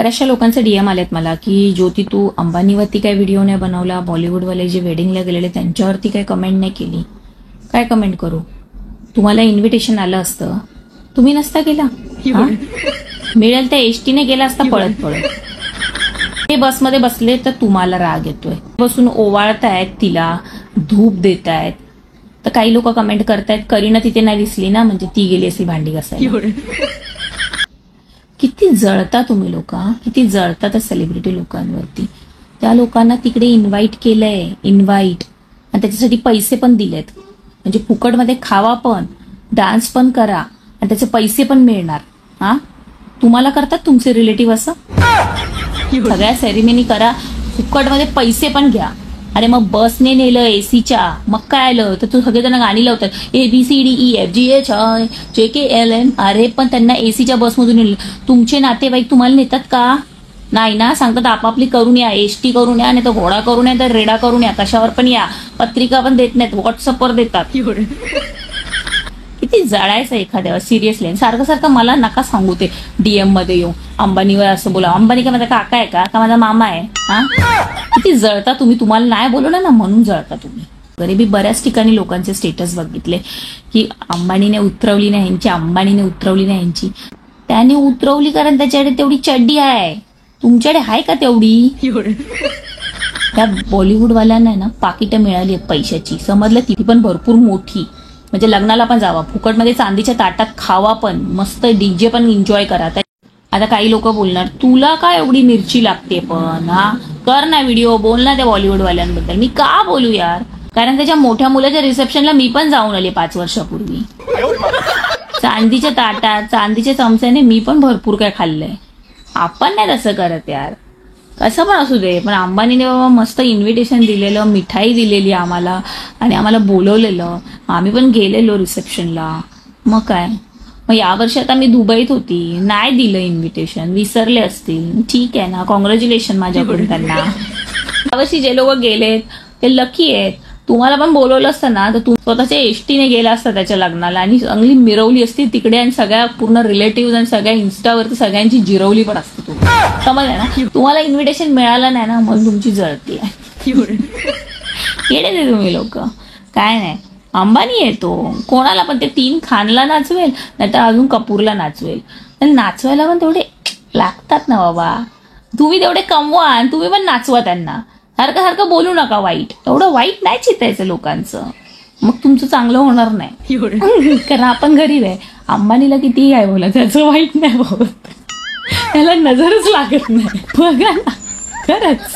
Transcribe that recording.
बऱ्याचशा लोकांचे डीएम आलेत मला की ज्योती तू अंबानीवरती काय व्हिडिओ नाही बनवला, बॉलिवूडवाले जे वेडिंगला गेलेले त्यांच्यावरती काय कमेंट नाही केली. काय कमेंट करू? तुम्हाला इन्व्हिटेशन आलं असतं, तुम्ही नसता गेला. मिळेल त्या एसटीने गेला असता पळत पळत. ते बसमध्ये बसले तर तुम्हाला राग येतोय, बसून ओवाळतायत तिला, धूप देतायत. तर काही लोक कमेंट करतायत करीना तिथे नाही दिसली ना म्हणजे ती गेली असेल भांडी घासायला. किती जळता तुम्ही लोक, किती जळता त्या सेलिब्रिटी लोकांवरती. त्या लोकांना तिकडे इन्व्हाइट केलंय, इन्व्हाइट, आणि त्याच्यासाठी पैसे पण दिलेत. म्हणजे फुकटमध्ये खावा पण, डान्स पण करा आणि त्याचे पैसे पण मिळणार. हा, तुम्हाला करतात तुमचे रिलेटिव्ह असं? सगळ्या सेरेमनी करा, फुकटमध्ये पैसे पण घ्या. अरे मग बसने नेलं एसीच्या, मग काय आलं तर तू सगळेजण गाणी लावतात ABCDEFGHI JKLM. अरे पण त्यांना एसीच्या बसमधून नेलं. तुमचे नातेवाईक तुम्हाला नेतात का? नाही ना. सांगतात आपापली करून या, एसटी करून या, नाही तर घोडा करून या, तर रेडा करून या, कशावर पण या. पत्रिका पण देत नाहीत, व्हॉट्सअपवर देतात. किती जळायचं एखाद्यावर सिरियसली. सारखं सारखं मला नका सांगू ते डीएम मध्ये येऊ अंबानीवर असं बोला. अंबानी का माझा काका आहे का माझा मामा आहे? हा, किती जळता तुम्ही. तुम्हाला नाही बोलवलं ना म्हणून जळता तुम्ही. गरीबी बऱ्याच ठिकाणी लोकांचे स्टेटस बघितले की अंबानीने उतरवली नाही यांची, अंबानीने उतरवली नाही यांची. त्याने उतरवली कारण त्याच्याकडे तेवढी चड्डी आहे, तुमच्याकडे आहे का तेवढी? त्या बॉलिवूडवाल्यांना ना पाकिटं मिळाली आहेत पैशाची, समजलं, ती पण भरपूर मोठी. म्हणजे लग्नाला पण जावा, फुकटमध्ये चांदीच्या ताटात खावा पण, मस्त डीजे पण एन्जॉय करा. आता काही लोक बोलणार तुला काय एवढी मिरची लागते पण, हा कर ना व्हिडिओ, बोल ना त्या बॉलिवूडवाल्यांबद्दल. मी का बोलू यार? कारण त्याच्या मोठ्या मुलाच्या रिसेप्शनला मी पण जाऊन आले 5 वर्षापूर्वी. चांदीच्या ताटात, चांदीच्या चमच्याने मी पण भरपूर काय खाल्लंय. आपण नाही तसं करत यार. कसं पण असू दे, पण अंबानीने बाबा मस्त इन्व्हिटेशन दिलेलं, मिठाई दिलेली आम्हाला आणि आम्हाला बोलवलेलं, आम्ही पण गेलेलो रिसेप्शनला. मग काय, मग यावर्षी आता मी दुबईत होती, नाही दिलं इन्व्हिटेशन, विसरले असतील. ठीक आहे ना, कॉंग्रॅच्युलेशन माझ्याकडून त्यांना. यावर्षी जे लोक गेलेत ते लकी आहेत. तुम्हाला पण बोलवलं असतं ना तर तू स्वतःच्या एसटीने गेला असता त्याच्या लग्नाला आणि चांगली मिरवली असती तिकडे, आणि सगळ्या पूर्ण रिलेटिव्ह आणि सगळ्या इन्स्टावरती सगळ्यांची जिरवली पण असते. तू समजलं ना, तुम्हाला इन्व्हिटेशन मिळालं नाही ना म्हणून तुमची जळती आहे. येडे ते तुम्ही लोक. काय नाही, अंबानी येतो कोणाला पण, ते 3 खानला नाचवेल, नाहीतर अजून कपूरला नाचवेल. आणि नाचवायला पण तेवढे लागतात ना बाबा. तुम्ही तेवढे कमवा आणि तुम्ही पण नाचवा त्यांना. सारखं सारखं बोलू नका वाईट. एवढं वाईट नाही चितायचं लोकांचं, मग तुमचं चांगलं होणार नाही. कारण आपण गरीब आहे. अंबानीला कितीही काय बोला, त्याचं वाईट नाही होत, त्याला नजरच लागत नाही. बघा ना, खरंच.